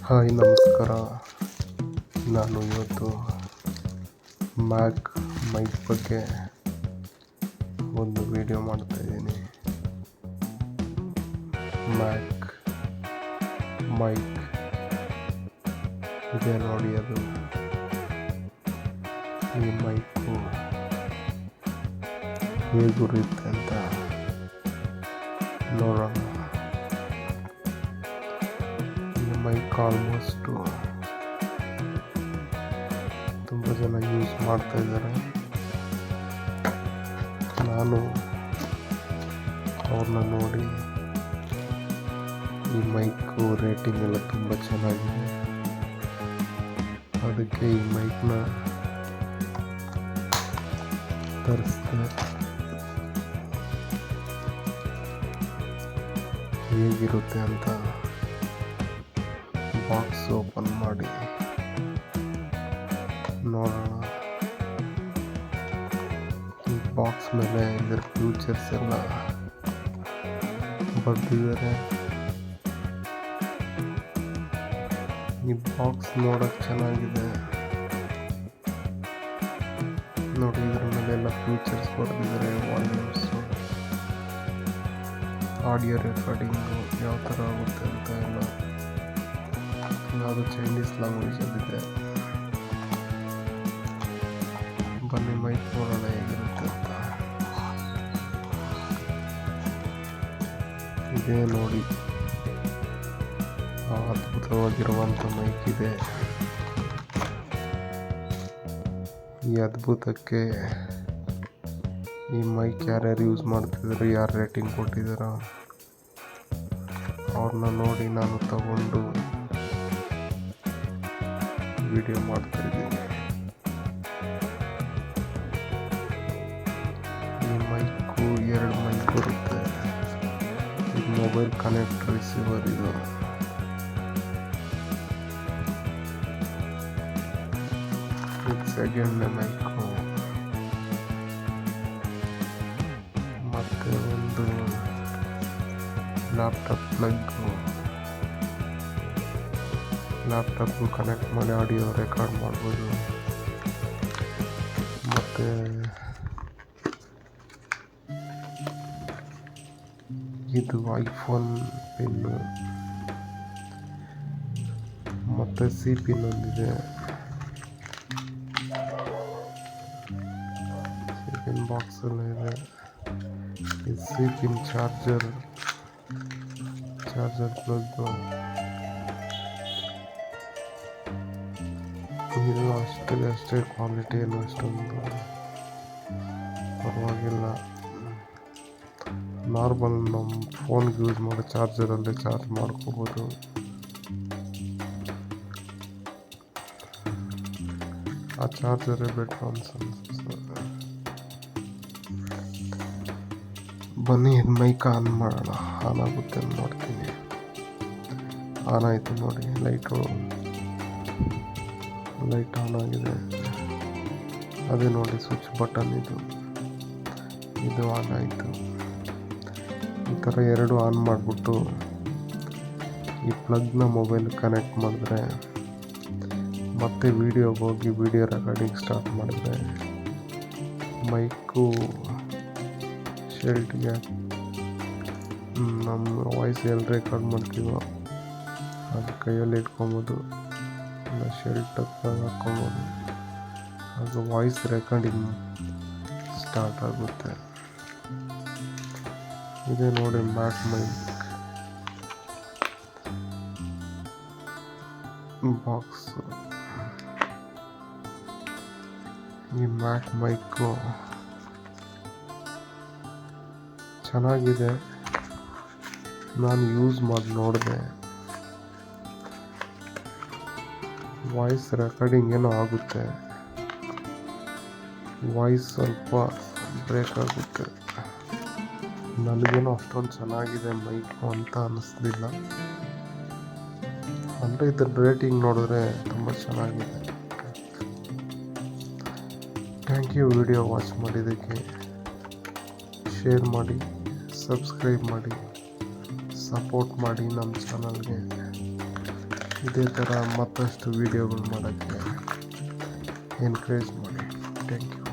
Hi ನಮಸ್ಕಾರ. ನಾನು ಇವತ್ತು ಮ್ಯಾಕ್ ಮೈಕ್ ಬಗ್ಗೆ ಒಂದು ವಿಡಿಯೋ ಮಾಡ್ತಾಯಿದ್ದೀನಿ. ಮ್ಯಾಕ್ ಮೈಕ್ ಇದೆ ನೋಡಿ, ಅದು ಈ ಮೈಕು ಹೇಗಿರುತ್ತೆ ಅಂತ ನೋಡೋಣ. ಮೈಕ್ ಆಲ್ಮೋಸ್ಟು ತುಂಬ ಜನ ಯೂಸ್ ಮಾಡ್ತಾ ಇದ್ದಾರೆ. ನಾನು ಅವ್ರನ್ನ ನೋಡಿ ಈ ಮೈಕು ರೇಟಿಂಗ್ ಎಲ್ಲ ತುಂಬ ಚೆನ್ನಾಗಿದೆ, ಅದಕ್ಕೆ ಈ ಮೈಕ್ನ ತರಿಸಿದೆ. ಹೇಗಿರುತ್ತೆ ಅಂತ ಬಾಕ್ಸ್ ಓಪನ್ ಮಾಡಿ ನೋಡೋಣ. ಈ ಬಾಕ್ಸ್ ಮೇಲೆ ಇದರ ಫ್ಯೂಚರ್ಸ್ ಎಲ್ಲ ಬರ್ದಿದ್ದಾರೆ. ಈ ಬಾಕ್ಸ್ ನೋಡೋಕ್ಕೆ ಚೆನ್ನಾಗಿದೆ ನೋಡಿ. ಇದ್ರ ಮೇಲೆ ಎಲ್ಲ ಫ್ಯೂಚರ್ಸ್ ಬರ್ದಿದ್ದಾರೆ. ವಾಲ್ಯೂಮ್ಸು, ಆಡಿಯೋ ರೆಕಾರ್ಡಿಂಗು ಯಾವ ಥರ ಆಗುತ್ತೆ ಅಂತ ಎಲ್ಲ. ಅದು ಚೈನೀಸ್ ಲ್ಯಾಂಗ್ವೇಜಲ್ಲಿದೆ. ಬನ್ನಿ ಮೈಕ್ ನೋಡೋಣ ಹೇಗಿರುತ್ತೆ ಅಂತ. ಇದೇ ನೋಡಿ, ಅದ್ಭುತವಾಗಿರುವಂಥ ಮೈಕ್ ಇದೆ. ಈ ಅದ್ಭುತಕ್ಕೆ ಈ ಮೈಕ್ ಯಾರ್ಯಾರು ಯೂಸ್ ಮಾಡ್ತಿದ್ದಾರೆ, ಯಾರು ರೇಟಿಂಗ್ ಕೊಟ್ಟಿದ್ದಾರೋ ಅವ್ರನ್ನ ನೋಡಿ ನಾನು ತಗೊಂಡು ವಿಡಿಯೋ ಮಾಡ್ತಾ ಇದ್ದೀನಿ. ಈ ಮೈಕು 2 ಮೈಕ್ ಬರುತ್ತೆ. ಇದು ಮೊಬೈಲ್ ಕನೆಕ್ಟ್ ರಿಸೀವರ್. ಇದು ಸೆಕೆಂಡ್ನೇ ಮೈಕು. ಮತ್ತು ಒಂದು ಲ್ಯಾಪ್ಟಾಪ್ ಪ್ಲಗ್ಗು. ಲ್ಯಾಪ್ಟಾಪ್ಗೂ ಕನೆಕ್ಟ್ ಮಾಡಿ ಆಡಿಯೋ ರೆಕಾರ್ಡ್ ಮಾಡ್ಬೋದು. ಮತ್ತು ಇದು ಐಫೋನ್ ಪಿನ್ನು ಮತ್ತು ಸಿ ಪಿನ್ ಒಂದಿದೆ. ಸಿ ಪಿನ್ ಬಾಕ್ಸಲ್ಲಿ ಇದೆ. ಇದು ಸಿ ಪಿನ್ ಚಾರ್ಜರ್ ಪ್ಲಗ್ಗು. ಇದು ಅಷ್ಟೇ ಕ್ವಾಲಿಟಿ ಏನು ಅಷ್ಟೊಂದು ಪರವಾಗಿಲ್ಲ. ನಾರ್ಮಲ್ ನಮ್ಮ ಫೋನ್ಗೆ ಯೂಸ್ ಮಾಡೋ ಚಾರ್ಜರಲ್ಲೇ ಚಾರ್ಜ್ ಮಾಡ್ಕೋಬೋದು. ಆ ಚಾರ್ಜರೇ ಬೆಟ್ರ್ ಅನ್ಸುತ್ತೆ. ಬನ್ನಿ ಇದು ಮೈಕ್ ಆನ್ ಮಾಡೋಣ. ಆನ್ ಆಗುತ್ತೆ ನೋಡ್ತೀನಿ. ಆನ್ ಆಯಿತು ನೋಡಿ. ಲೈಟ್ ಆನ್ ಆಗಿದೆ. ಅದೇ ನೋಡಿ ಸ್ವಿಚ್ ಬಟನ್. ಇದು ಆನ್ ಆಯಿತು. ಈ ಥರ 2 ಆನ್ ಮಾಡಿಬಿಟ್ಟು ಈ ಪ್ಲಗ್ನ ಮೊಬೈಲ್ ಕನೆಕ್ಟ್ ಮಾಡಿದ್ರೆ ಮತ್ತೆ ವೀಡಿಯೋಗೆ ಹೋಗಿ ವೀಡಿಯೋ ರೆಕಾರ್ಡಿಂಗ್ ಸ್ಟಾರ್ಟ್ ಮಾಡಿದ್ರೆ ಮೈಕು ಶೆಲ್ಟ್ಗೆ ನಮ್ಮ ವಾಯ್ಸ್ ಎಲ್ಲಿ ರೆಕಾರ್ಡ್ ಮಾಡ್ತೀವೋ ಅದು ಕೈಯಲ್ಲಿ ಇಟ್ಕೊಬೋದು, ಇಲ್ಲ ಶೆಲ್ಟ್ ಹಾಕ್ಕೊಬೋದು. ಅದು ವಾಯ್ಸ್ ರೆಕಾರ್ಡಿಂಗ್ ಸ್ಟಾರ್ಟ್ ಆಗುತ್ತೆ. ಇದೇ ನೋಡಿ ಮ್ಯಾಕ್ ಮೈಕ್ ಬಾಕ್ಸು. ಈ ಮ್ಯಾಕ್ ಮೈಕು ಚೆನ್ನಾಗಿದೆ. ನಾನು ಯೂಸ್ ಮಾಡಿ ನೋಡಿದೆ. ವಾಯ್ಸ್ ರೆಕಾರ್ಡಿಂಗ್ ಏನೋ ಆಗುತ್ತೆ, ವಾಯ್ಸ್ ಸ್ವಲ್ಪ ಬ್ರೇಕ್ ಆಗುತ್ತೆ. ನನಗೇನೋ ಅಷ್ಟೊಂದು ಚೆನ್ನಾಗಿದೆ ಮೈಕು ಅಂತ ಅನ್ನಿಸ್ಲಿಲ್ಲ. ಅಂದರೆ ಇದ್ರ ರೇಟಿಂಗ್ ನೋಡಿದ್ರೆ ತುಂಬ ಚೆನ್ನಾಗಿದೆ. ಥ್ಯಾಂಕ್ ಯು ವಿಡಿಯೋ ವಾಚ್ ಮಾಡಿದ್ದಕ್ಕೆ. ಶೇರ್ ಮಾಡಿ, ಸಬ್ಸ್ಕ್ರೈಬ್ ಮಾಡಿ, ಸಪೋರ್ಟ್ ಮಾಡಿ ನಮ್ಮ ಚಾನಲ್ಗೆ. ಇದೇ ಥರ ಮತ್ತಷ್ಟು ವೀಡಿಯೋಗಳು ಮಾಡೋಕ್ಕೆ ಎನ್ಕರೇಜ್ ಮಾಡಿ. Thank you.